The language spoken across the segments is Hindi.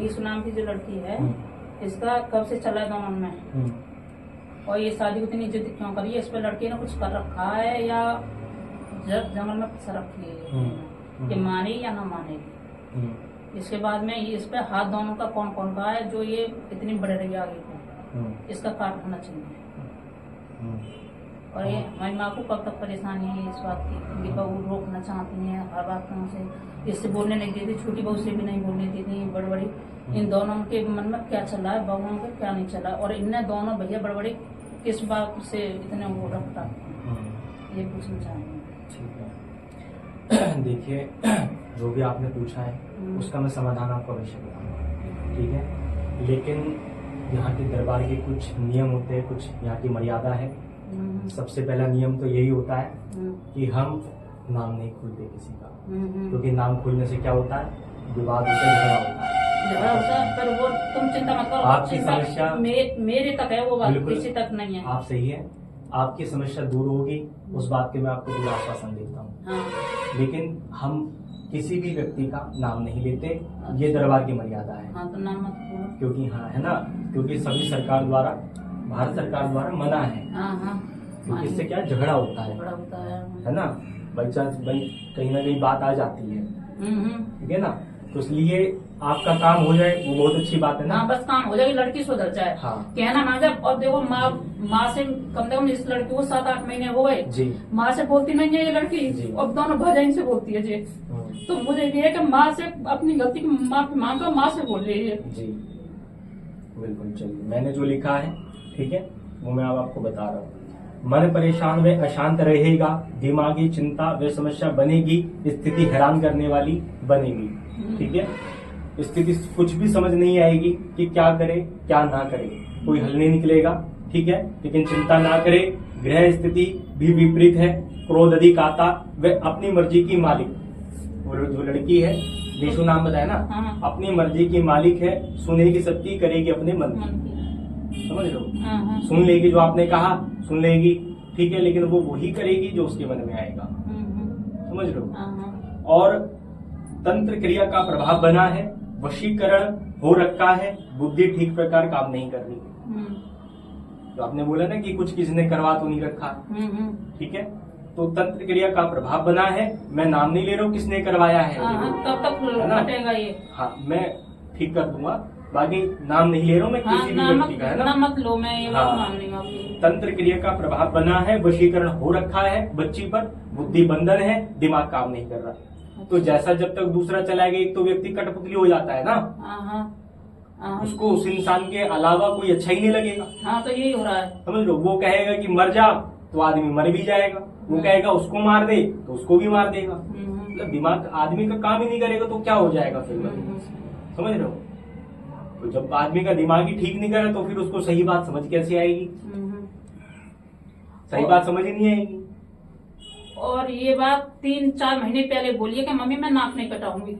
नीशू नाम की जो लड़की है, इसका कब से चला है दोनों में, और ये शादी को इतनी जिद क्यों करी है? इस पे लड़की ने कुछ कर रखा है या जंगल में फंसा रखी है कि मानेगी या ना मानेगी? इसके बाद में इस पे हाथ दोनों का कौन कौन का है जो ये इतनी बढ़ रही है आगे को, इसका कारण होना चाहिए। और ये हमारी माँ को कब तक परेशानी है इस बात की, दीपा वो रोकना चाहती है हर बात से, इससे बोलने नहीं देती, छोटी बहू से भी नहीं बोलने देती, बड़ी बड़ी इन दोनों के मन में क्या चला है, बहुओं के क्या नहीं चला, और इनने दोनों भैया बड़ी बड़ी किस बात से इतने वो रखता, ये पूछना चाहेंगे। देखिए, जो भी आपने पूछा है उसका मैं समाधान आपको अवश्य बताऊंगा, ठीक है। लेकिन यहाँ के दरबार के कुछ नियम होते हैं, कुछ यहाँ की मर्यादा है। सबसे पहला नियम तो यही होता है कि हम नाम नहीं खोलते किसी का, क्योंकि नाम खोलने से क्या होता है, विवाद होता है, झगड़ा होता है। पर वो तुम चिंता मत करो, आपकी समस्या मेरे तक है, वो बात किसी तक नहीं है। आप सही है, आपकी समस्या दूर होगी, उस बात के मैं आपको पूरा आश्वासन देता हूँ। लेकिन हम किसी भी व्यक्ति का नाम नहीं लेते, ये दरबार की मर्यादा है। हाँ, तो नाम मत बोलो, क्योंकि हाँ है ना, क्योंकि सभी सरकार द्वारा, भारत सरकार द्वारा मना है। क्योंकि इससे क्या झगड़ा होता है ना, बाई चांस भाई कहीं ना कहीं बात आ जाती है, ठीक है ना। तो इसलिए आपका काम हो जाए वो बहुत अच्छी बात है ना। हाँ, बस काम हो जाए, लड़की सुधर जाए। हाँ। कहना ना जब, और देखो माँ से कम से कम इस लड़की को 7-8 महीने हो गए जी, माँ से बोलती नहीं है ये लड़की, और दोनों भाई से बोलती है जी। तो मुझे ये है कि माँ से अपनी गलती की माफी मांगो, माँ से बोल रही है जी। बिल्कुल, चलिए मैंने जो लिखा है, ठीक है, वो मैं अब आपको बता रहा हूँ। मन परेशान व अशांत रहेगा, दिमागी चिंता व समस्या बनेगी, स्थिति हैरान करने वाली बनेगी, ठीक है। स्थिति कुछ भी समझ नहीं आएगी कि क्या करे क्या ना करे, कोई हल नहीं निकलेगा, ठीक है। लेकिन चिंता ना करे, ग्रह स्थिति भी विपरीत है, क्रोध अधिक आता, व अपनी मर्जी की मालिक, वो जो लड़की है नीशू नाम बताया ना, अपनी मर्जी की मालिक है, सुनेगी सबकी, करेगी अपने मन की, समझ लो। सुन लेगी, जो आपने कहा सुन लेगी, ठीक है, लेकिन वो वही करेगी जो उसके मन में आएगा, समझ लो। और तंत्र क्रिया का प्रभाव बना है, वशीकरण हो रखा है, बुद्धि ठीक प्रकार काम नहीं कर रही। तो आपने बोला ना कि कुछ किसी ने करवा तो नहीं रखा, ठीक है। तो तंत्र क्रिया का प्रभाव बना है, मैं नाम नहीं ले रहा हूँ किसने करवाया है, तब तक हटेगा ये। हाँ, मैं ठीक कर दूंगा, बाकी नाम नहीं ले रहा हूँ मैं किसी भी व्यक्ति का, है ना, मत लो, मैं ये मान लूंगा। तंत्र क्रिया का प्रभाव बना है, वशीकरण हो रखा है बच्ची पर, बुद्धि बंधन है, दिमाग काम नहीं कर रहा। तो जैसा जब तक दूसरा चलाएगा, एक तो व्यक्ति कठपुतली हो जाता है ना, उसको उस इंसान के अलावा कोई अच्छा ही नहीं लगेगा। हाँ, तो यही हो रहा है, समझ लो। वो कहेगा कि मर जा, तो आदमी मर भी जाएगा, वो कहेगा उसको मार दे, तो उसको भी मार देगा। मतलब दिमाग आदमी का काम ही नहीं करेगा तो क्या हो जाएगा फिर, समझ रहे हो। तो जब आदमी का दिमाग ही ठीक नहीं करे तो फिर उसको सही बात समझ कैसे आएगी, सही बात समझ ही नहीं आएगी। और ये बात 3-4 महीने पहले बोलिए कि मम्मी मैं नाक नहीं कटाऊंगी,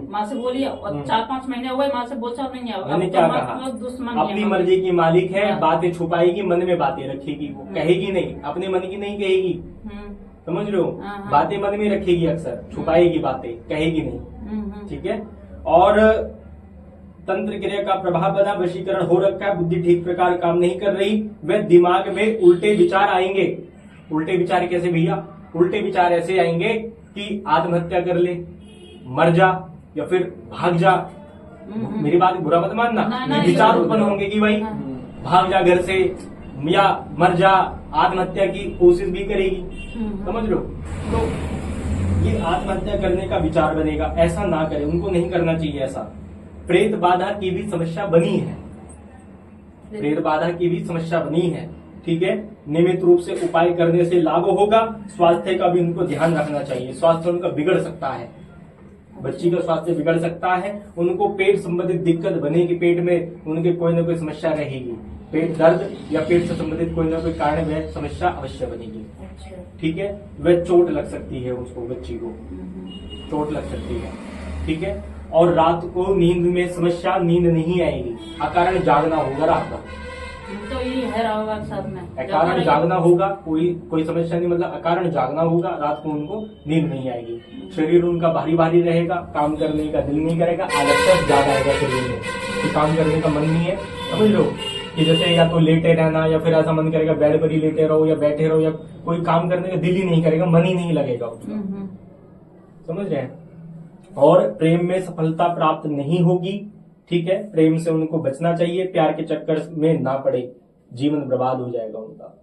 माँ से बोलिए, और 4-5 महीने हुए माँ से बोल नहीं आया। मैंने क्या कहा, अपनी मर्जी की मालिक है, बातें छुपाएगी, मन में बातें रखेगी, वो कहेगी नहीं, अपने मन की नहीं कहेगी, समझ रहे हो। बातें मन में रखेगी, अक्सर छुपाएगी बातें, कहेगी नहीं, ठीक है। और तंत्र क्रिया का प्रभाव बना, वशीकरण हो रखा है, बुद्धि ठीक प्रकार काम नहीं कर रही, वे दिमाग में उल्टे विचार आएंगे। उल्टे विचार कैसे भैया, उल्टे विचार ऐसे आएंगे कि आत्महत्या कर ले, मर जा, या फिर भाग जा। मेरी बात बुरा मत मानना, विचार उत्पन्न होंगे कि भाई भाग जा घर से, या मर जा, आत्महत्या की कोशिश भी करेगी, समझ लो। तो ये आत्महत्या करने का विचार बनेगा, ऐसा ना करें, उनको नहीं करना चाहिए ऐसा। प्रेत बाधा की भी समस्या बनी है, प्रेत बाधा की भी समस्या बनी है, ठीक है। नियमित रूप से उपाय करने से लाभ होगा, स्वास्थ्य का भी उनको ध्यान रखना चाहिए, स्वास्थ्य उनका बिगड़ सकता है, बच्ची का स्वास्थ्य बिगड़ सकता है, उनको पेट संबंधित दिक्कत बनेगी, पेट में उनके कोई ना कोई समस्या रहेगी, पेट दर्द या पेट से संबंधित कोई ना कोई कारण वह समस्या अवश्य बनेगी, ठीक है। वह चोट लग सकती है, उसको बच्ची को चोट लग सकती है, ठीक है। और रात को नींद में समस्या, नींद नहीं आएगी, अकारण जागना होगा रात भर, तो यही है होगा साथ में। अकारण जागना होगा, कोई समस्या नहीं, मतलब अकारण जागना होगा, रात को उनको नींद नहीं आएगी, शरीर उनका भारी भारी रहेगा, काम करने का दिल नहीं करेगा, आलस्य ज्यादा आएगा शरीर में, कि काम करने का मन नहीं है। समझ लो कि जैसे या तो लेटे रहना या फिर ऐसा मन करेगा बेड पर ही लेटे रहो या बैठे रहो, या कोई काम करने का दिल ही नहीं करेगा, मन ही नहीं लगेगा उसका। समझ रहे हैं। और प्रेम में सफलता प्राप्त नहीं होगी, ठीक है। प्रेम से उनको बचना चाहिए, प्यार के चक्कर में ना पड़े, जीवन बर्बाद हो जाएगा उनका।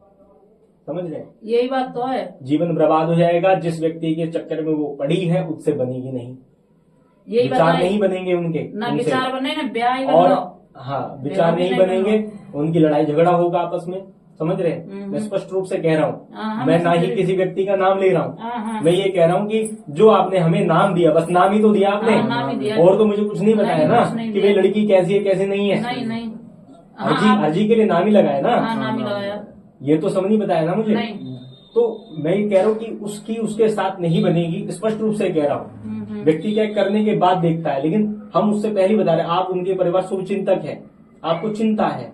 समझ रहे हैं, यही बात तो है, जीवन बर्बाद हो जाएगा। जिस व्यक्ति के चक्कर में वो पड़ी है उससे बनेगी नहीं, यही विचार नहीं बनेंगे उनके, ना विचार बने ना ब्याह ही और बनो। हाँ विचार नहीं बनेंगे, उनकी लड़ाई झगड़ा होगा आपस में। समझ रहे हैं, मैं स्पष्ट रूप से कह रहा हूँ, मैं ना ही किसी व्यक्ति का नाम ले रहा हूँ, मैं ये कह रहा हूँ कि जो आपने हमें नाम दिया, बस नाम ही तो दिया आपने, और तो मुझे कुछ नहीं बताया ना कि भाई लड़की कैसी है कैसी नहीं है। नहीं अर्जी के लिए नाम ही लगाया ना, नाम ही लगाया, ये तो सब नहीं बताया ना मुझे। तो मैं ये कह रहा हूँ कि उसके साथ नहीं बनेगी, स्पष्ट रूप से कह रहा हूँ। व्यक्ति क्या करने के बाद देखता है, लेकिन हम उससे पहले बता रहे हैं, आप उनके परिवार शुभचिंतक है, आपको चिंता है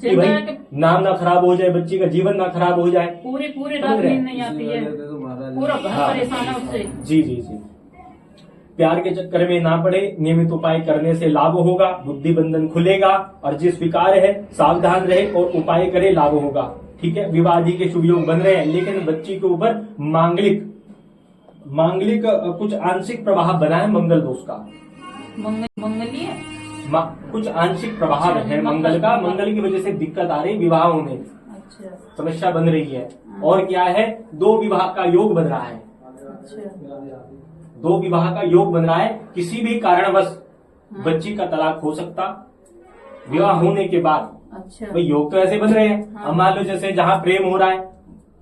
कि भाई नाम ना खराब हो जाए, बच्ची का जीवन ना खराब हो जाए। पूरी रात नींद नहीं आती है, पूरा घर परेशान है उससे। जी जी जी, प्यार के चक्कर में ना पड़े, नियमित उपाय करने से लाभ होगा, बुद्धि बंधन खुलेगा, और जिस विकार है सावधान रहे और उपाय करे, लाभ होगा। ठीक है, विवाह आदि के शुभ योग बन रहे हैं, लेकिन बच्ची के ऊपर मांगलिक कुछ आंशिक प्रभाव बना है मंगल दोष का। मंगलीय कुछ आंशिक प्रभाव है मंगल का, मंगल की वजह से दिक्कत आ रही, विवाह होने समस्या बन रही है। और क्या है, 2 विवाह का योग बन रहा है, 2 विवाह का योग बन रहा है। किसी भी कारणवश बच्ची का तलाक हो सकता विवाह होने के बाद। भाई योग तो ऐसे बन रहे हैं। अब मान लो जैसे जहाँ प्रेम हो रहा है,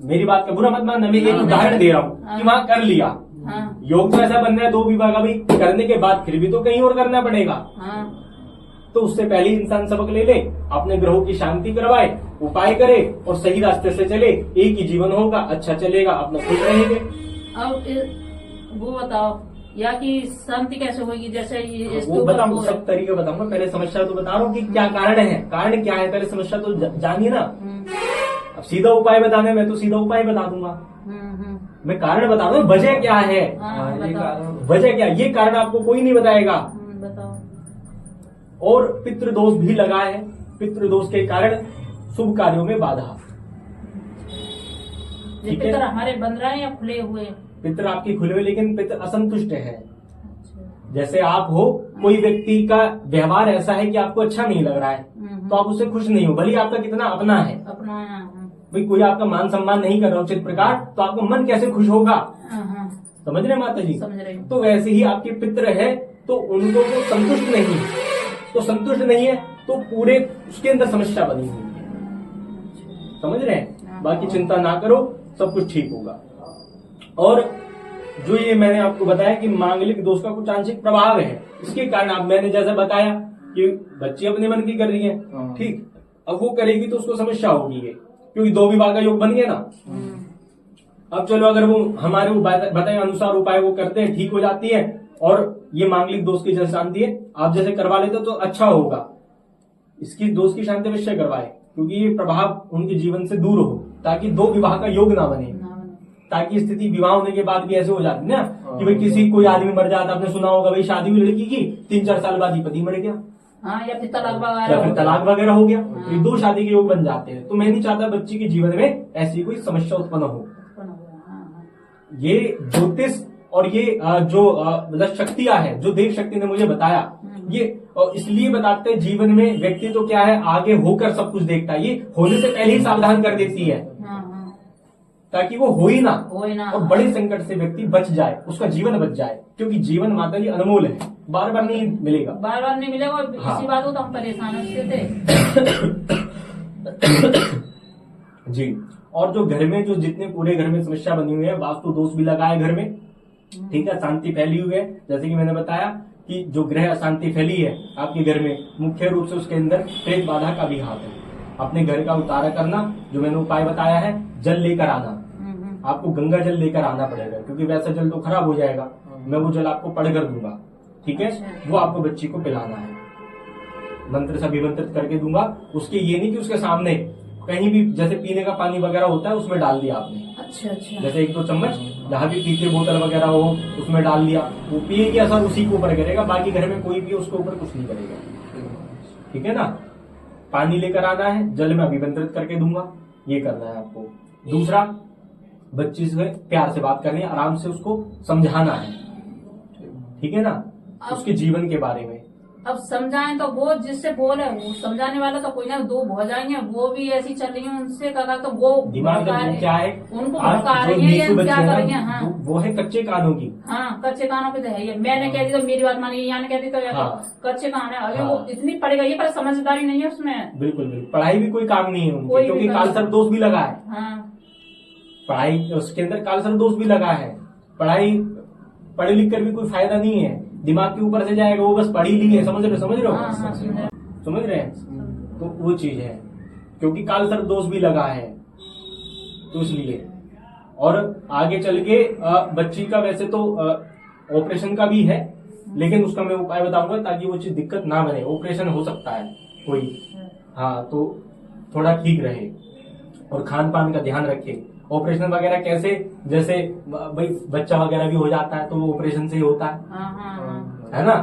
मेरी बात का बुरा मत मानना, मैं एक उदाहरण दे रहा हूँ कि वहाँ कर लिया, योग तो ऐसा बन रहा है 2 विवाह का भी करने के बाद फिर भी तो कहीं और करना पड़ेगा। तो उससे पहले इंसान सबक ले ले, अपने ग्रहों की शांति करवाए, उपाय करे और सही रास्ते से चले, एक ही जीवन होगा, अच्छा चलेगा, अपना खुश रहेंगे। अब वो बताओ या कि शांति कैसे होगी, जैसे वो बताऊँ, सब तरीके बताऊंगा, पहले समस्या तो बता रहा हूँ कि क्या कारण है, कारण क्या है, पहले समस्या तो जानिए ना। अब सीधा उपाय बताने में तो सीधा उपाय बता दूंगा, मैं कारण बता रहा हूँ, वजह क्या है, वजह क्या, ये कारण आपको कोई नहीं बताएगा। और पितृदोष भी लगा है, पितृदोष के कारण शुभ कार्यों में बाधा। ठीक है, पितर हमारे बन रहे हैं या खुले हुए? पितर आपके खुले हुए, लेकिन पितर असंतुष्ट है। जैसे आप हो, कोई व्यक्ति का व्यवहार ऐसा है कि आपको अच्छा नहीं लग रहा है, तो आप उससे खुश नहीं हो, भले आपका कितना अपना है, भाई कोई आपका मान सम्मान नहीं कर रहा उचित प्रकार, तो आपका मन कैसे खुश होगा। समझ रहे माता जी? समझ रहे। तो वैसे ही आपके पितर है, तो उनको तो संतुष्ट नहीं, तो संतुष्ट नहीं है तो पूरे उसके अंदर समस्या बनी हुई है। समझ रहे हैं? बाकी चिंता ना करो, सब कुछ ठीक होगा। और जो ये मैंने आपको बताया कि मांगलिक दोष का कुछ आंशिक प्रभाव है, इसके कारण आप, मैंने जैसा बताया कि बच्ची अपने मन की कर रही है, ठीक, अब वो करेगी तो उसको समस्या होगी, क्योंकि 2 विवाह का योग बन गया ना। अब चलो अगर वो हमारे बताए अनुसार उपाय वो करते हैं, ठीक हो जाती है, और ये मांगलिक दोष की जैसे शांति है, आप जैसे करवा लेते तो अच्छा होगा। इसकी दोष की शांति अवश्य करवाए, क्योंकि ये प्रभाव उनके जीवन से दूर हो, ताकि 2 विवाह का योग ना बने। ताकि स्थिति विवाह होने के बाद भी ऐसे हो जाती ना कि भाई किसी कोई आदमी मर जाता, आपने सुना होगा भाई शादी हुई लड़की की, 3-4 साल बाद ही पति मर गया, या फिर तलाक वगैरह हो गया, ये 2 शादी के योग बन जाते हैं। तो मैं नहीं चाहता बच्ची के जीवन में ऐसी कोई समस्या उत्पन्न हो। ये ज्योतिष और ये जो शक्तियां है, जो देव शक्ति ने मुझे बताया, ये इसलिए बताते हैं, जीवन में व्यक्ति तो क्या है, आगे होकर सब कुछ देखता है, ये होने से पहले ही सावधान कर देती है, ताकि वो हो ही ना, और बड़े संकट से व्यक्ति बच जाए, उसका जीवन बच जाए, क्योंकि जीवन माता जी अनमोल है, बार बार नहीं मिलेगा, बार बार नहीं मिलेगा। हाँ। इसी बात को तो हम परेशान थे। जी। और जो घर में, जो जितने पूरे घर में समस्या बनी हुई है, वास्तु दोष भी लगा है घर में, ठीक है, शांति फैली हुई है, जैसे कि मैंने बताया कि जो ग्रह अशांति फैली है आपके घर में, मुख्य रूप से उसके अंदर प्रेत बाधा का भी हाथ है। अपने घर का उतारा करना, जो मैंने उपाय बताया है, जल लेकर आना, आपको गंगा जल लेकर आना पड़ेगा, क्योंकि वैसा जल तो खराब हो जाएगा, मैं वो जल आपको पढ़ कर दूंगा, ठीक है, वो आपको बच्ची को पिलाना है। मंत्र से अभिमंत्रित करके दूंगा। उसके ये नहीं कि उसके सामने कहीं भी जैसे पीने का पानी वगैरह होता है उसमें डाल दिया आपने, अच्छा अच्छा, जैसे 1-2 चम्मच जहाँ भी पीते बोतल वगैरह हो उसमें डाल दिया, वो पिए की असर उसी के ऊपर करेगा, बाकी घर में कोई भी उसके ऊपर कुछ नहीं करेगा। ठीक है ना। पानी लेकर आना है, जल में अभिमंत्रित करके दूंगा, ये करना है आपको। दूसरा, बच्ची से प्यार से बात करनी है, आराम से उसको समझाना है। ठीक है ना। उसके जीवन के बारे में अब समझाएं तो वो जिससे बोले वो समझाने वाला तो कोई ना, दो हो जाएंगे, वो भी ऐसी चल रही है उनसे कहा तो वो दिमाग में क्या है, उनको आप भड़का जो रही है या नीचू बच्चे क्या हैं करेंगे। ना, हाँ वो है कच्चे कानों की। हाँ, कच्चे कानों की तो है ये, मैंने कह दी तो मेरी बात मानी, यहाँ ने कह दी तो हाँ। कच्चे कान है। अभी हाँ। वो इतनी पढ़ गई है पर समझदारी नहीं है उसमें। बिल्कुल बिल्कुल, पढ़ाई भी कोई काम नहीं है उनकी, कोई भी क्योंकि काम काल सर्प दोष भी लगा है। हाँ, पढ़ाई उसके अंदर काल सर्प दोष भी लगा है। पढ़ाई पढ़ लिख कर भी कोई फायदा नहीं है, दिमाग के ऊपर से जाएगा, वो बस पढ़ी ली है। समझ रहे हो हाँ, हाँ, समझ रहे हैं। तो वो चीज है, क्योंकि काल सर्प दोष भी लगा है, तो इसलिए। और आगे चल के बच्ची का वैसे तो ऑपरेशन का भी है, लेकिन उसका मैं उपाय बताऊंगा ताकि वो चीज दिक्कत ना बने। ऑपरेशन हो सकता है कोई, हाँ, तो थोड़ा ठीक रहे और खान पान का ध्यान रखे। ऑपरेशन वगैरह कैसे, जैसे भाई बच्चा वगैरह भी हो जाता है तो वो ऑपरेशन से ही होता है, है ना।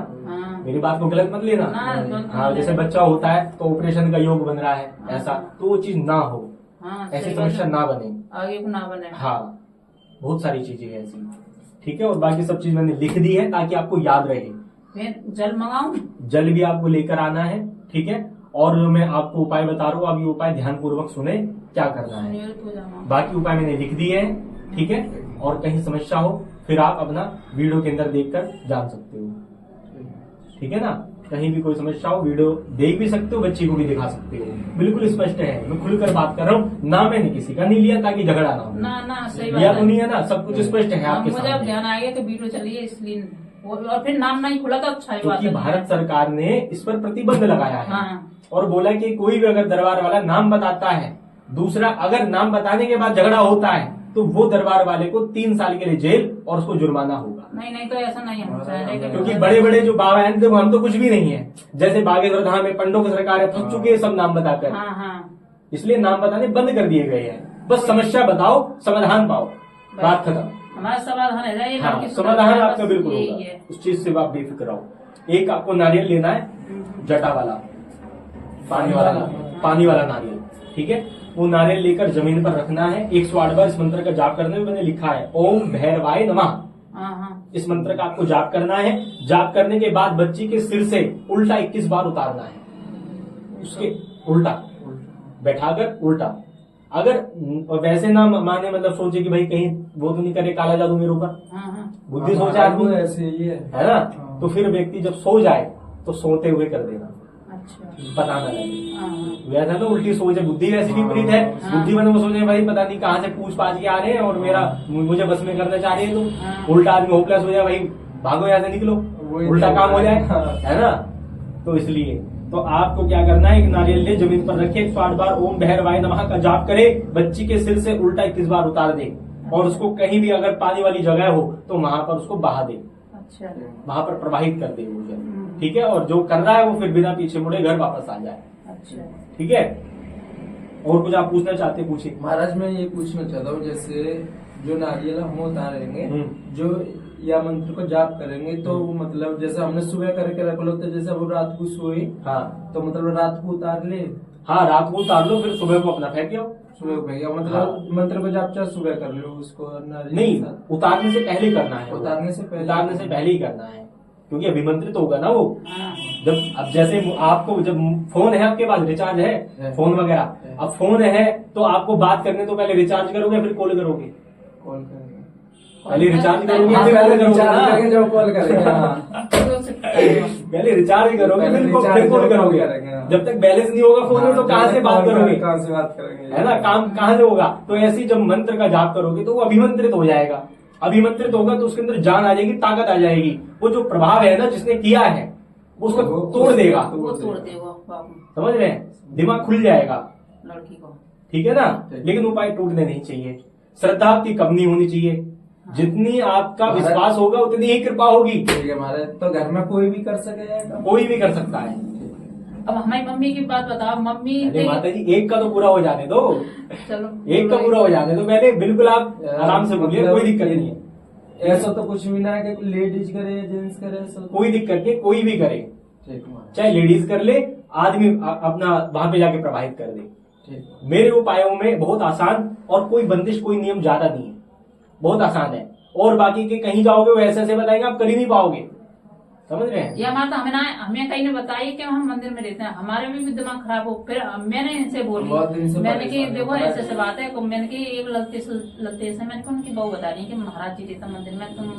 मेरी बात को गलत मत लेना। हाँ, जैसे बच्चा होता है तो ऑपरेशन का योग बन रहा है, ऐसा तो वो चीज ना हो, ऐसी समस्या ना बने, आगे को ना बने। हाँ, बहुत सारी चीजें हैं ऐसी। ठीक है। और बाकी सब चीज मैंने लिख दी है ताकि आपको याद रहे। मैं जल मंगाऊं? जल भी आपको लेकर आना है। ठीक है। और मैं आपको उपाय बता रहा हूँ, अब ये उपाय ध्यान पूर्वक सुने, क्या करना है। बाकी उपाय मैंने लिख दिए हैं। ठीक है। और कहीं समस्या हो फिर आप अपना वीडियो के अंदर देखकर जान सकते हो। ठीक है ना। कहीं भी कोई समस्या हो वीडियो देख भी सकते हो, बच्ची को भी दिखा सकते हो, बिल्कुल स्पष्ट है। मैं खुलकर बात कर रहा हूँ ना, मैंने किसी का नहीं लिया ताकि झगड़ा ना हो। ना सही बात लिया तो नहीं है ना, सब कुछ स्पष्ट है आपके मुझे अब सामने। ध्यान आएगा तो वीडियो चलिए, इसलिए और फिर नाम नहीं खुला तो अच्छा ही बात क्योंकि है। भारत सरकार ने इस पर प्रतिबंध लगाया है। हाँ। और बोला कि कोई भी अगर दरबार वाला नाम बताता है, दूसरा अगर नाम बताने के बाद झगड़ा होता है तो वो दरबार वाले को 3 साल के लिए जेल और उसको जुर्माना होगा। नहीं तो ऐसा नहीं होना चाहिए। क्योंकि बड़े बड़े जो बाबा हैं देखो, हम तो कुछ भी नहीं है। जैसे बागेश्वर धाम में पंडों की सरकार है, फंस चुके हैं सब नाम बताकर। हाँ। इसलिए नाम बताने बंद कर दिए गए हैं। बस समस्या बताओ, समाधान पाओ, बात खत्म। हमारा समाधान है। हाँ, समाधान आपका बिल्कुल होगा, उस चीज से आप बेफिक्र रहो। एक आपको नारियल लेना है, जटा वाला, पानी वाला नारियल। ठीक है। वो नारियल लेकर जमीन पर रखना है। 108 बार इस मंत्र का जाप करने में मैंने लिखा है, ओम भैरवाय नमः। इस मंत्र का आपको जाप करना है। जाप करने के बाद बच्ची के सिर से उल्टा 21 बार उतारना है। उसके उल्टा बैठाकर उल्टा, अगर वैसे ना माने, मतलब सोचे कि भाई कहीं वो तो नहीं करे काला जादू मेरे ऊपर, बुद्धि सोचे आदमी ऐसे ही है ना। तो फिर व्यक्ति जब सो जाए तो सोते हुए कर देना, अच्छा, पता न लगे। वैसा तो उल्टी सोच है, बुद्धि वैसी विपरीत है। बुद्धि में वो सोचे भाई पता नहीं कहाँ से पूछ पाछ के आ रहे हैं और मुझे बस में करना चाह रहे हैं, तो उल्टा आदमी होपलेस हो जाए, भाई भागो यहाँ से निकलो, उल्टा काम हो जाए, है ना। तो इसलिए तो आपको क्या करना है, एक नारियल ले जमीन पर रखे, 108 बार ओम भैरवाय नमः का जाप करे, बच्ची के सिर से उल्टा 21 बार उतार दे और उसको कहीं भी अगर पानी वाली जगह हो तो वहां पर उसको बहा दे, अच्छा, वहां पर प्रवाहित कर दे वो जल। ठीक है। और जो कर रहा है वो फिर बिना पीछे मुड़े घर वापस आ जाए। अच्छा, ठीक है। और कुछ आप पूछना चाहते पूछिए। महाराज मैं ये पूछना चाहता हूँ, जैसे जो नारियल हम उतारेंगे, जो या मंत्र को जाप करेंगे, तो वो मतलब जैसे हमने सुबह करके रख लो, तो जैसे वो रात को सोए, हाँ, तो मतलब रात को उतार ले। हाँ, रात को उतार लो, फिर सुबह को अपना फेंक लो। सुबह को फेंक, मतलब मंत्र को जाप चाहे सुबह कर लो उसको, नहीं, उतारने से पहले करना है। उतारने से पहले ही करना है, क्योंकि अभिमंत्रित होगा ना वो। जब अब जैसे आपको जब फोन है आपके पास, रिचार्ज है फोन वगैरह, अब फोन है तो आपको बात करने तो पहले रिचार्ज करोगे फिर कॉल करोगे। पहले रिचार्ज करोगे फिर कॉल करोगे, जब कॉल करेंगे पहले रिचार्ज करोगे फिर कॉल करोगे। जब तक बैलेंस नहीं होगा फोन में तो कहाँ से बात करोगे, है ना, काम कहाँ से होगा। तो ऐसे जब मंत्र का जाप करोगे तो वो अभिमंत्रित हो जाएगा। अभिमंत्रित होगा तो उसके अंदर जान आ जाएगी, ताकत आ जाएगी। वो जो प्रभाव है ना जिसने किया है उसको तोड़ देगा, समझ रहे हैं, दिमाग खुल जाएगा लड़की को। ठीक है ना। लेकिन उपाय टूटने नहीं चाहिए, श्रद्धा आपकी कम नहीं होनी चाहिए। जितनी आपका विश्वास होगा उतनी ही कृपा होगी। ठीक है महाराज। तो घर में कोई भी कर सकेगा, कोई भी कर सकता है, अब हमारी मम्मी की बात बताओ, मम्मी अरे माता जी, एक का तो पूरा हो जाने दो, चलो एक का पूरा हो जाने दो पहले। बिल्कुल आप आराम से बोलिए, कोई दिक्कत नहीं है। ऐसा तो कुछ भी ना है कि लेडीज करे या जेंट्स करे, ऐसा कोई दिक्कत नहीं, कोई भी करे, ठीक महाराज, चाहे लेडीज कर ले, आदमी अपना वहां पे जाके प्रवाहित कर दे। ठीक। मेरे उपायों में बहुत आसान और कोई बंदिश, कोई नियम ज्यादा नहीं है, बहुत आसान है। और बाकी के कहीं जाओगे वो ऐसे ऐसे बताएंगे, आप कर ही नहीं पाओगे, समझ रहे हैं। ये माता हमें कहीं ने बताई कि हम मंदिर में रहते हैं, हमारे भी दिमाग खराब हो। फिर मैंने इनसे बोली, मैंने कि देखो ऐसे ऐसे बात है। मैंने की एक ललते से मैंने कहा उनकी बहू बता रही कि महाराज जी रहता मंदिर में, तुम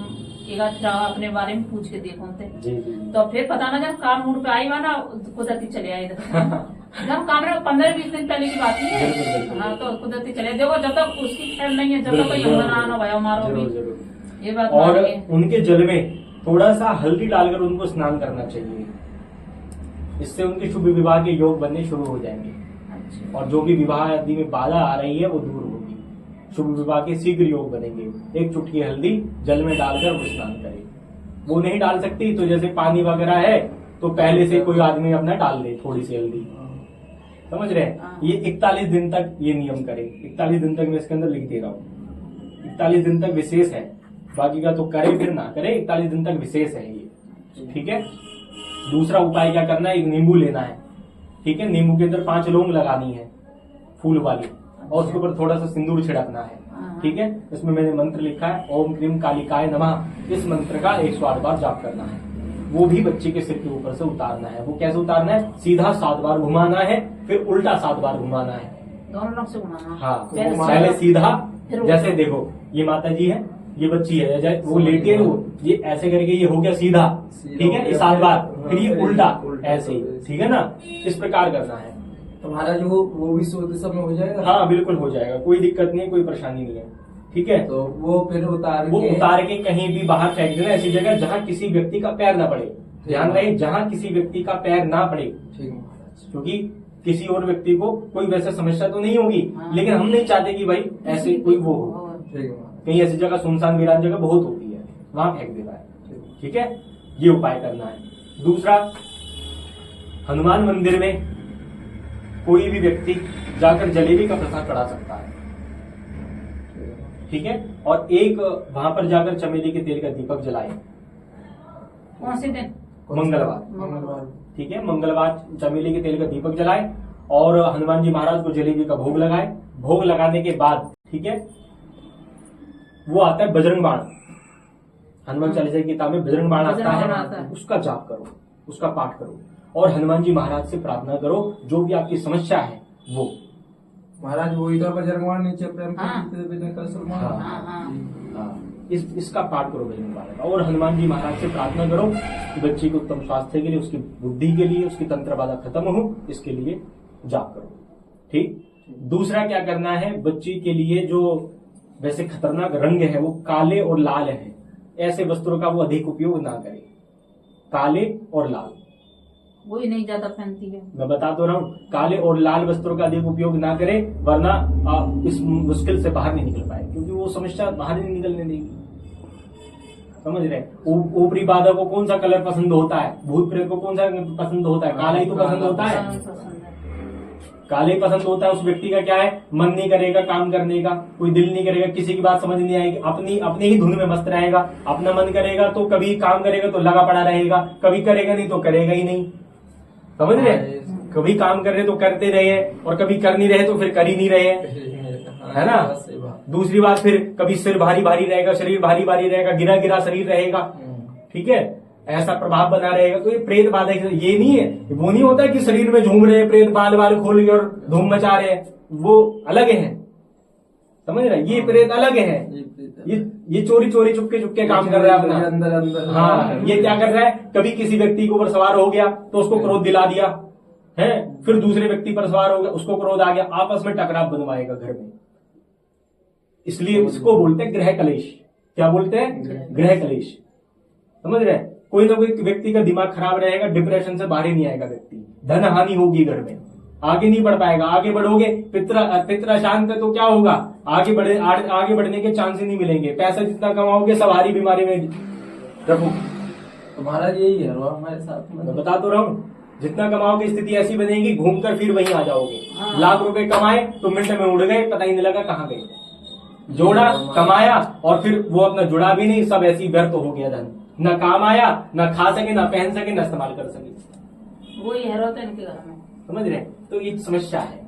एक आध जाओ अपने बारे में पूछ के देखो उनसे। तो फिर पता ना, जब काम मूड पे आई हुआ ना, कुदरती चले आए इधर। जब काम 15-20 दिन पहले की बात है। हाँ, तो कुदरती चले। देखो जब तक उसकी खैर नहीं है, जब तक कोई यमुना ना भयो मारो भी, ये बात। और उनके जल में थोड़ा सा हल्दी डालकर उनको स्नान करना चाहिए, इससे उनके शुभ विवाह के योग बनने शुरू हो जाएंगे। अच्छा। और जो भी विवाह आदि में बाधा आ रही है वो दूर होगी, शुभ विवाह के शीघ्र योग बनेंगे। एक चुटकी हल्दी जल में डालकर वो स्नान करे। वो नहीं डाल सकती तो जैसे पानी वगैरह है तो पहले से कोई आदमी अपना डाल दे थोड़ी सी हल्दी, समझ रहे हैं। ये 41 दिन तक ये नियम करे। 41 दिन तक मैं इसके अंदर लिख दे रहा हूँ। 41 दिन तक विशेष है, बाकी का तो करे फिर ना करे, 41 दिन तक विशेष है ये, ठीक है। दूसरा उपाय क्या करना है, एक नींबू लेना है, ठीक है। नींबू के अंदर 5 लौंग लगानी है फूल वाली, और उसके ऊपर थोड़ा सा सिंदूर छिड़कना है, ठीक है। इसमें मैंने मंत्र लिखा है, ओम क्रीम कालिकाय नमः। इस मंत्र का 108 बार जाप करना है। वो भी बच्चे के सिर के ऊपर से उतारना है। वो कैसे उतारना है, सीधा 7 बार घुमाना है, फिर उल्टा 7 बार घुमाना है, दोनों लोग से घुमाना। हाँ, पहले सीधा, जैसे देखो ये माता जी है, ये बच्ची है, वो लेटी है, वो ये ऐसे करके ये हो गया सीधा, ठीक है, ये 7 बार, फिर ये उल्टा ऐसे ही, ठीक है ना। इस प्रकार करना है। तो महाराज वो भी सोते समय हो जाएगा? हाँ बिल्कुल हो जाएगा, कोई दिक्कत नहीं, कोई परेशानी नहीं है, ठीक है। तो वो फिर उतार के कहीं भी बाहर फेंक देना, ऐसी जगह जहाँ किसी व्यक्ति का पैर ना पड़े। ध्यान रहे, जहाँ किसी व्यक्ति का पैर ना पड़े, ठीक है महाराज। क्योंकि किसी और व्यक्ति को कोई वैसे समस्या तो नहीं होगी, लेकिन हम नहीं चाहते कि भाई ऐसे कोई वो हो। ठीक है। कहीं ऐसी जगह सुनसान वीरान जगह बहुत होती है, वहां फेंक देना है, ठीक है। ये उपाय करना है। दूसरा, हनुमान मंदिर में कोई भी व्यक्ति जाकर जलेबी का प्रसाद चढ़ा सकता है, ठीक है। और एक वहां पर जाकर चमेली के तेल का दीपक जलाए। कौन से दिन? मंगलवार, ठीक है। मंगलवार चमेली के तेल का दीपक जलाए और हनुमान जी महाराज को जलेबी का भोग लगाए। भोग लगाने के बाद, ठीक है, वो आता है बजरंग बाण। हनुमान चालीसा की किताब में बजरंग बाण आता है, उसका जाप करो, उसका पाठ करो और हनुमान जी महाराज से प्रार्थना करो जो भी आपकी समस्या है वो। महाराज वो इधर बजरंग बाण नीचे प्रेम इसका पाठ करो बजरंग बाण का, और हनुमान जी महाराज से प्रार्थना करो कि बच्ची के उत्तम स्वास्थ्य के लिए, उसकी बुद्धि के लिए, उसकी तंत्र बाधा खत्म हो, इसके लिए जाप करो, ठीक। दूसरा क्या करना है, बच्ची के लिए जो वैसे खतरनाक रंग है वो काले और लाल है, ऐसे वस्त्रों का वो अधिक उपयोग ना करे। काले और लाल वही नहीं ज्यादा पहनती है, मैं बता तो रहा हूँ, काले और लाल वस्त्रों का अधिक उपयोग ना करे, वरना आप इस मुश्किल से बाहर नहीं निकल पाए, क्योंकि वो समस्या बाहर नहीं निकलने देगी, समझ रहे। ऊपरी बाधा को कौन सा कलर पसंद होता है, भूत प्रेत को कौन सा पसंद होता है, काला ही तो पसंद होता है, काले ही पसंद होता है। उस व्यक्ति का क्या है, मन नहीं करेगा काम करने का, कोई दिल नहीं करेगा, किसी की बात समझ नहीं आएगी, अपनी ही धुन में मस्त रहेगा। अपना मन करेगा तो कभी काम करेगा तो लगा पड़ा रहेगा, कभी करेगा नहीं तो करेगा ही नहीं, समझ रहे। कभी काम कर रहे तो करते रहे, और कभी कर नहीं रहे तो फिर कर ही नहीं रहे, है ना। दूसरी बात, फिर कभी सिर भारी भारी रहेगा, शरीर भारी भारी रहेगा, गिरा गिरा शरीर रहेगा, ठीक है, ऐसा प्रभाव बना रहेगा। तो ये प्रेत बाधा, ये नहीं है, वो नहीं होता कि शरीर में झूम रहे प्रेत, बाल बाल खोल के और धूम मचा रहे हैं, वो अलग है, समझ रहे। ये प्रेत अलग है, ये चोरी चोरी चुपके चुपके काम कर रहा है अपना अंदर। हाँ, ये क्या कर रहा है, कभी किसी व्यक्ति के ऊपर सवार हो गया तो उसको क्रोध दिला दिया है, फिर दूसरे व्यक्ति पर सवार हो गया, उसको क्रोध आ गया, आपस में टकराव बनवाएगा घर में। इसलिए इसको बोलते हैं ग्रह कलेश। क्या बोलते हैं, ग्रह कलेश, समझ रहे। कोई ना कोई व्यक्ति का दिमाग खराब रहेगा, डिप्रेशन से बाहर ही नहीं आएगा व्यक्ति, धन हानि होगी घर में, आगे नहीं बढ़ पाएगा। आगे बढ़ोगे, पित्र शांत है तो क्या होगा, आगे बढ़ने के चांस ही नहीं मिलेंगे। पैसा जितना कमाओगे सब हारी बीमारी में रखो। तो महाराज यही है हमारे साथ में, मैं बता तो रहा हूँ, जितना कमाओगे स्थिति ऐसी बनेगी, घूमकर फिर वहीं आ जाओगे। हाँ। लाख रुपए कमाए तो मिनट में उड़ गए, पता ही नहीं लगा कहाँ गए। जोड़ा, कमाया और फिर वो अपना जुड़ा भी नहीं, सब ऐसी व्यर्थ हो गया धन। न काम आया, न खा सके, न पहन सके, न इस्तेमाल कर सके। वही हैरो होता है इनके घर में। समझ रहे? तो ये समस्या है,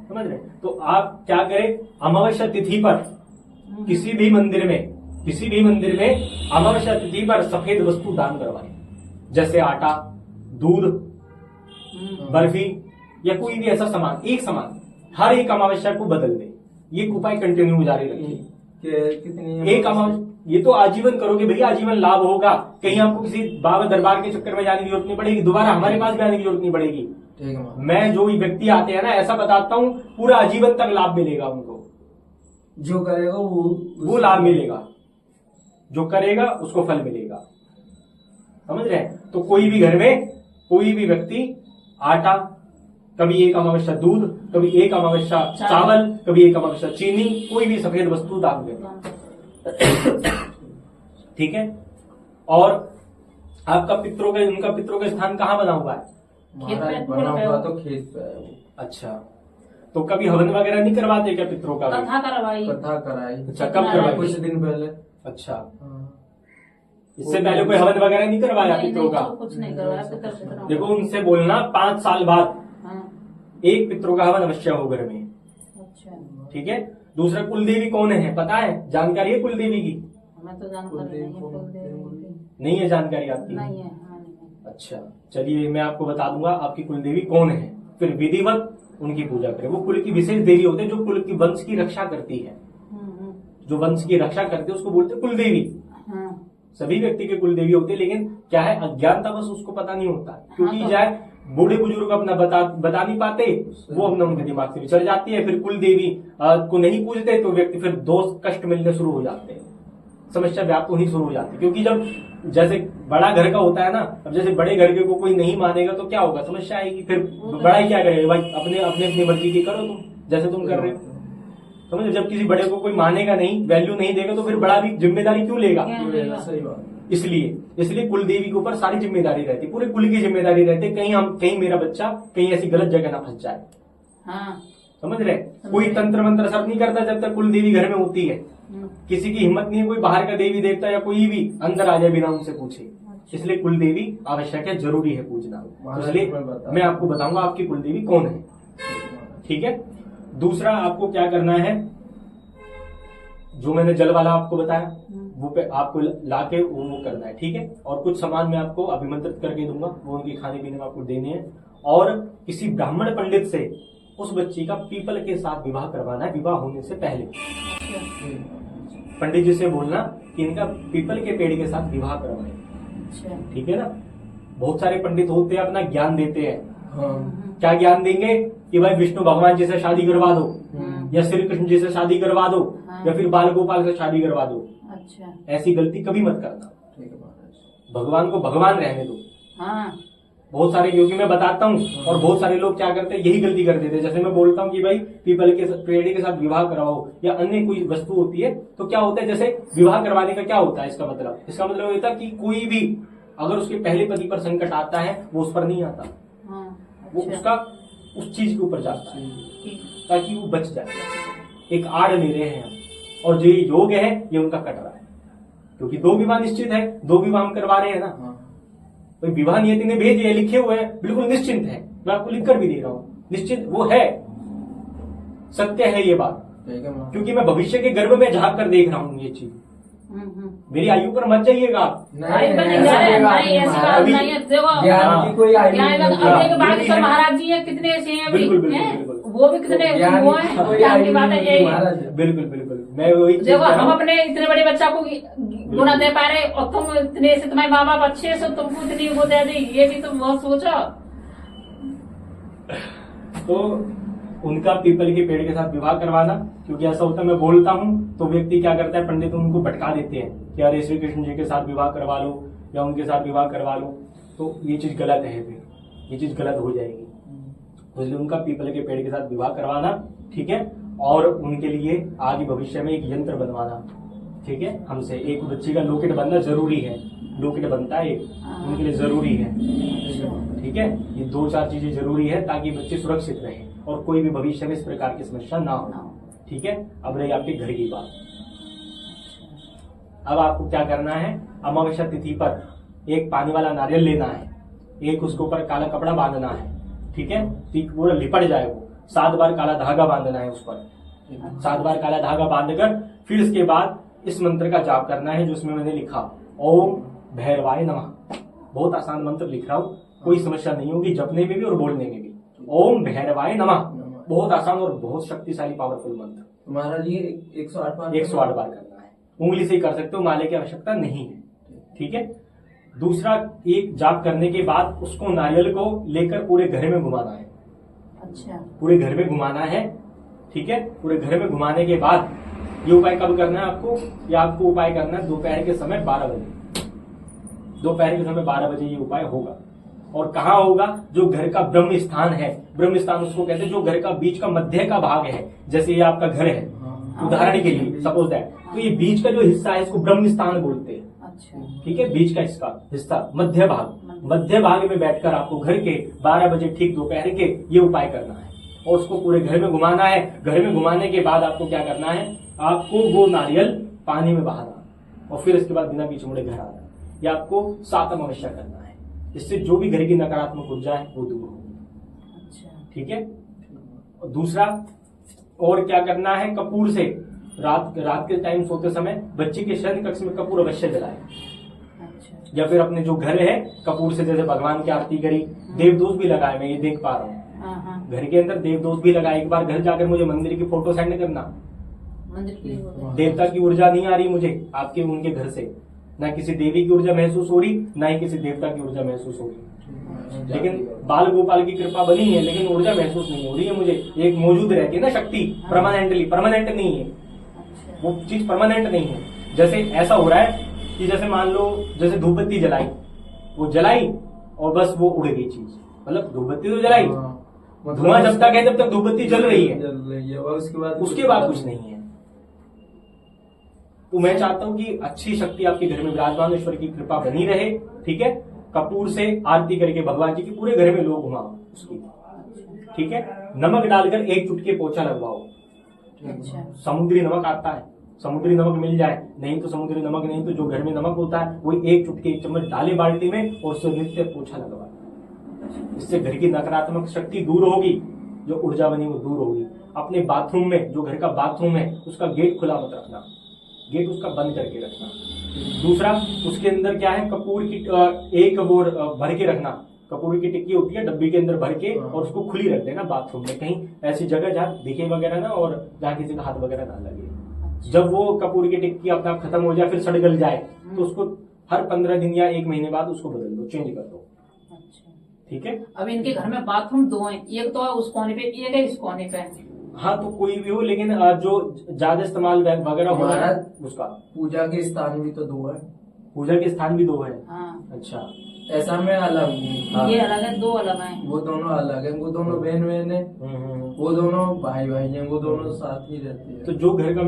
समझ रहे? तो आप क्या करें, अमावस्या तिथि पर किसी भी मंदिर में अमावस्या तिथि पर सफेद वस्तु दान करवाएं, जैसे आटा, दूध, बर्फी या कोई भी ऐसा सामान, एक सामान हर एक अमावस्या को बदल दे। ये उपाय कंटिन्यू जारी रखिए। कितनी एक अमावस्या, ये तो आजीवन करोगे भैया, आजीवन लाभ होगा। कहीं आपको किसी बाबा दरबार के चक्कर में जाने की जरूरत नहीं पड़ेगी, दोबारा हमारे पास भी आने की जरूरत नहीं पड़ेगी। ठीक है। मैं जो व्यक्ति आते हैं ना, ऐसा बताता हूँ, पूरा आजीवन तक लाभ मिलेगा उनको। जो करेगा वो लाभ मिलेगा, जो करेगा उसको फल मिलेगा। समझ रहे हैं? तो कोई भी घर में कोई भी व्यक्ति आटा, कभी एक अमावस्या दूध, कभी एक अमावस्या चावल, कभी एक अमावस्या चीनी, कोई भी सफेद वस्तु दान देगा। ठीक है? और आपका उनका पितरों का स्थान कहाँ बना हुआ है? महाराज बना हुआ तो खेत पे है वो। अच्छा, तो कभी हवन वगैरह नहीं करवाते क्या पितरों का? कथा करवाई। कथा कराई। अच्छा, कब करवाई? कुछ दिन पहले। अच्छा, इससे पहले कोई हवन वगैरह नहीं करवाया पितरों का? कुछ नहीं करवाया। देखो, उनसे बोलना 5 साल बाद एक पितरों का हवन अवश्य हो घर में। अच्छा, ठीक है? दूसरा, कुलदेवी कौन है पता है? जानकारी है कुलदेवी की? हमें तो जानकारी नहीं है जानकारी आपकी? नहीं है। अच्छा, चलिए मैं आपको बता दूंगा आपकी कुलदेवी कौन है, फिर विधिवत उनकी पूजा करें। वो कुल की विशेष देवी होते हैं, जो कुल की वंश की रक्षा करती है। जो वंश की रक्षा करते हैं उसको बोलते हैं कुलदेवी। सभी व्यक्ति के कुलदेवी होते हैं, लेकिन क्या है, अज्ञानता बस उसको पता नहीं होता, क्योंकि जाए बूढ़े बुजुर्ग अपना बता नहीं पाते, वो अपना उनके दिमाग से विचल जाती है। फिर कुलदेवी को नहीं पूजते तो व्यक्ति फिर दोष कष्ट मिलने शुरू हो जाते हैं, समस्या व्याप्त होनी शुरू हो जाती है। क्योंकि जब जैसे बड़ा घर का होता है ना, अब जैसे बड़े घर के को कोई नहीं मानेगा तो क्या होगा, समस्या आएगी। फिर बड़ा ही क्या करेगा भाई, अपने अपनी मर्जी की करो तुम, जैसे तुम कर रहे हो। समझो, जब किसी बड़े को कोई मानेगा नहीं, वैल्यू नहीं देगा, तो फिर बड़ा भी जिम्मेदारी क्यों लेगा? सही बात। इसलिए कुलदेवी के ऊपर सारी जिम्मेदारी रहती है, पूरे कुल की जिम्मेदारी रहती है। कहीं मेरा बच्चा कहीं ऐसी गलत जगह ना फंस जाए। समझ रहे? कोई तंत्र मंत्र सब नहीं करता जब तक कुलदेवी घर में होती है। किसी की हिम्मत नहीं है कोई बाहर का देवी देवता या कोई भी अंदर आ जाए बिना उनसे पूछे। इसलिए कुलदेवी आवश्यक है, जरूरी है पूजना। इसलिए मैं आपको बताऊंगा आपकी कुलदेवी कौन है। ठीक है? दूसरा, आपको क्या करना है, जो मैंने जल वाला आपको बताया वो पे आपको लाके वो करना है। ठीक है? और कुछ सामान मैं आपको अभिमंत्रित करके दूंगा, वो उनके खाने पीने में आपको देने हैं। और किसी ब्राह्मण पंडित से उस बच्ची का पीपल के साथ विवाह करवाना है, विवाह होने से पहले। पंडित जी से बोलना कि इनका पीपल के पेड़ के साथ विवाह करवाएं। ठीक है ना? बहुत सारे पंडित होते हैं, अपना ज्ञान देते हैं। क्या ज्ञान देंगे कि भाई विष्णु भगवान जी से शादी करवा दो, या श्री कृष्ण जी से शादी करवा दो, या फिर बाल गोपाल से शादी करवा दो। अच्छा, ऐसी गलती कभी मत करना। भगवान को भगवान रहने दो। बहुत सारे योगी मैं बताता हूँ, और बहुत सारे लोग क्या करते हैं, यही गलती कर देते हैं। जैसे मैं बोलता हूँ कि भाई पीपल के पेड़ के साथ विवाह करवाओ, या अन्य कोई वस्तु होती है, तो क्या होता है, जैसे विवाह करवाने का क्या होता है, इसका मतलब होता है कि कोई भी अगर उसके पहले पति पर संकट आता है, वो उस पर नहीं आता। वो उसका उस चीज के ऊपर जाता है ताकि वो बच जाए। एक आड़ ले रहे हैं हम, और जो योग है ये उनका कट रहा है, क्योंकि 2 विवाह निश्चित है, 2 विवाह हम करवा रहे हैं ना। तो विवाह नियति ने भेजे, लिखे हुए हैं, बिल्कुल निश्चिंत है। मैं आपको लिखकर भी दे रहा हूँ, निश्चित वो है, सत्य है ये बात, क्योंकि मैं भविष्य के गर्भ में झांक कर देख रहा हूँ ये चीज। मेरी आयु पर मत जाइएगा आप। महाराज जी कितने ऐसे हैं, बिल्कुल वो भी कितने वो हैं, ज्ञान की बात है यही। बिल्कुल मैं वही देखो, हम अपने इतने बड़े बच्चा को गुना दे पा रहे, और तुम इतने से तुम्हारे माँ बाप अच्छे से तुमको इतनी वो दे दी, ये भी तुम बहुत सोचो। तो उनका पीपल के पेड़ के साथ विवाह करवाना, क्योंकि ऐसा होता है, मैं बोलता हूँ तो व्यक्ति क्या करता है, पंडित उनको भटका देते हैं कि अरे श्री कृष्ण जी के साथ विवाह करवा लो, या उनके साथ विवाह करवा लो। तो ये चीज गलत है, फिर ये चीज गलत हो जाएगी। तो इसलिए उनका पीपल के पेड़ के साथ विवाह करवाना, ठीक है। और उनके लिए आगे भविष्य में एक यंत्र बनवाना, ठीक है, हमसे एक बच्ची का लॉकेट बनना जरूरी है। लॉकेट बनता है, उनके लिए जरूरी है। ठीक है, ये 2-4 चीजें जरूरी है ताकि बच्चे सुरक्षित रहें और कोई भी भविष्य में इस प्रकार की समस्या ना हो। ठीक है, अब रही आपके घर की बात। अब आपको क्या करना है, अमावस्या तिथि पर एक पानी वाला नारियल लेना है, एक उसके ऊपर काला कपड़ा बांधना है। ठीक है, पूरा लिपट जाए वो, 7 बार काला धागा बांधना है उस पर, 7 बार काला धागा बांधकर फिर इसके बाद इस मंत्र का जाप करना है जो इसमें मैंने लिखा, ओम भैरवाय नमः। बहुत आसान मंत्र लिख रहा हूँ, कोई समस्या नहीं होगी जपने में भी और बोलने में भी। ओम भैरवाय नमः, बहुत आसान और बहुत शक्तिशाली पावरफुल मंत्र। तुम्हारा ये 108 बार 108 बार करना है, उंगली से ही कर सकते हो, माले की आवश्यकता नहीं है। ठीक है, दूसरा, एक जाप करने के बाद उसको नारियल को लेकर पूरे घर में घुमाना है। अच्छा, पूरे घर में घुमाना है। ठीक है, पूरे घर में घुमाने के बाद ये उपाय कब करना है आपको, या आपको उपाय करना है दोपहर के समय 12 बजे। दोपहर के समय 12 बजे ये उपाय होगा। और कहाँ होगा, जो घर का ब्रह्म स्थान है, ब्रह्म स्थान उसको कहते हैं जो घर का बीच का मध्य का भाग है। जैसे ये आपका घर है, उदाहरण के लिए सपोज दैट, तो ये बीच का जो हिस्सा है इसको ब्रह्म स्थान बोलते हैं। ठीक है, बीच का हिस्सा मध्य भाग में बैठकर आपको घर के 12 बजे ठीक दोपहर के ये उपाय करना है और उसको पूरे घर में घुमाना है। घर में घुमाने के बाद आपको क्या करना है, आपको वो नारियल पानी में बहाना और फिर इसके बाद बिना पीछे मुड़े घर आना। ये आपको 7 अमावस्या करना है। इससे जो भी घर की नकारात्मक ऊर्जा है वो दूर होगी। ठीक है, और दूसरा और क्या करना है, कपूर से रात के टाइम सोते समय बच्चे के शयन कक्ष में कपूर अवश्य जलाए। या फिर अपने जो घर है कपूर से, जैसे भगवान की आरती करी, देवदूत भी लगाए, मैं ये देख पा रहा हूँ घर के अंदर देवदूत भी लगाए। एक बार घर जाकर मुझे मंदिर की फोटो सेंड करना। देवता की ऊर्जा नहीं आ रही मुझे आपके उनके घर से, ना किसी देवी की ऊर्जा महसूस हो रही, ना ही किसी देवता की ऊर्जा महसूस हो रही। लेकिन बाल गोपाल की कृपा बनी है, लेकिन ऊर्जा महसूस नहीं हो रही है मुझे। एक मौजूद रहती है ना शक्ति, परमानेंट नहीं है वो चीज, परमानेंट नहीं है। जैसे ऐसा हो रहा है कि जैसे मान लो जैसे धूपबत्ती जलाई, वो जलाई और बस वो उड़ गई चीज। मतलब धूपबत्ती तो जलाई, धुआं जब तक है जब तक धूपबत्ती जल रही है और उसके बाद कुछ नहीं है। तो मैं चाहता हूं कि अच्छी शक्ति आपके घर में विराजमान, ईश्वर की कृपा बनी रहे। ठीक है, कपूर से आरती करके भगवान जी की पूरे घर में लोग घुमाओ उसकी। ठीक है, नमक डालकर 1 चुटकी पोछा लगवाओ। समुद्री नमक आता है, समुद्री नमक मिल जाए, नहीं तो समुद्री नमक नहीं तो जो घर में नमक होता है वो 1 चुटकी 1 चम्मच डाले बाल्टी में और उससे नित्य पोछा लगवाए। इससे घर की नकारात्मक शक्ति दूर होगी, जो ऊर्जा बनी वो दूर होगी। अपने बाथरूम में, जो घर का बाथरूम है उसका गेट खुला मत रखना, गेट उसका बंद करके रखना। दूसरा, उसके अंदर क्या है, कपूर की एक वो भर के रखना, कपूर की टिक्की होती है डब्बी के अंदर भर के, और उसको खुली रख देना बाथरूम में, कहीं ऐसी जगह जहाँ दिखे वगैरह ना और जहाँ किसी का हाथ वगैरह ना लगे। जब वो कपूर की टिक्की अपना खत्म हो जाए, फिर सड़ गल जाए, तो उसको हर 15 दिन या 1 महीने बाद उसको बदल दो, चेंज कर दो। ठीक है, अब इनके घर में बाथरूम 2 हैं, एक तो उस कोने पे, एक है इस कोने पे। हाँ, तो कोई भी हो, लेकिन जो ज्यादा इस्तेमाल वगैरह हो रहा है उसका। पूजा के स्थान भी तो 2 है, पूजा के स्थान भी 2 है। हाँ। अच्छा, ऐसा में अलग, ये अलग है, 2 अलग हैं। वो दोनों अलग है, वो दोनों बहन है, वो दोनों भाई हैं, वो दोनों साथ ही रहते हैं। तो जो घर का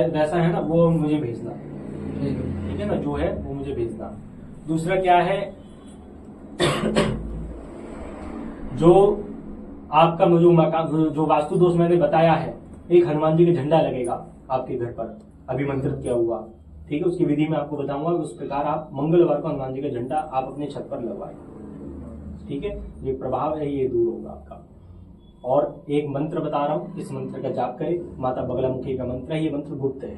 वैसा है ना वो मुझे भेजना। ठीक है ना, जो है वो मुझे भेजना। दूसरा क्या है, जो आपका जो वास्तु दोष मैंने बताया है, एक हनुमान जी का झंडा लगेगा आपके घर पर, अभिमंत्रित किया हुआ। ठीक है, उसकी विधि में आपको बताऊंगा, उस प्रकार आप मंगलवार को हनुमान जी का झंडा आप अपने छत पर लगवाएं। ठीक है, ये प्रभाव है ये दूर होगा आपका। और एक मंत्र बता रहा हूँ, इस मंत्र का जाप करें, माता बगलामुखी का मंत्र है, ये मंत्र गुप्त है,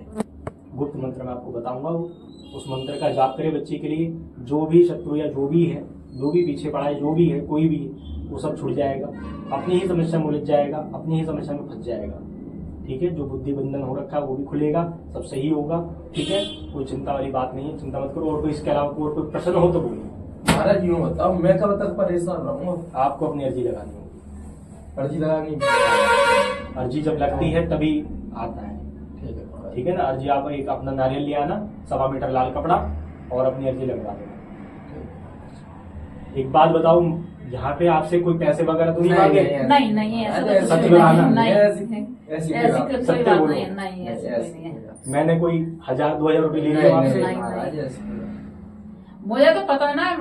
गुप्त मंत्र मैं आपको बताऊंगा। उस मंत्र का जाप करें बच्चे के लिए, जो भी शत्रु या जो भी है, जो भी पीछे पड़ा है, जो भी है, कोई भी, वो सब छूट जाएगा, अपनी ही समस्या में उलझ जाएगा, अपनी ही समस्या में फंस जाएगा। ठीक है, जो बुद्धि बंधन हो रखा है वो भी खुलेगा, सब सही होगा। ठीक है, कोई चिंता वाली बात नहीं है, चिंता मत करो। और कोई इसके अलावा कोई प्रश्न हो तो बोलिए। महाराज यूँ बताओ, मैं कब तक परेशान रहूंगा? आपको अपनी अर्जी लगानी होगी। अर्जी लगानी, अर्जी जब लगती है तभी आता है। ठीक है ना, अर्जी आप एक अपना नारियल ले आना, 1.25 मीटर लाल कपड़ा, और अपनी अर्जी लगवा देना। एक बात बताओ, यहाँ पे आपसे कोई पैसे वगैरह तो नहीं मांगे? नहीं, सच बताना, सत्य बोलो। मैंने मैंने कोई 1000-2000 रुपए ले लिए आपसे? मुझे तो पता है ना।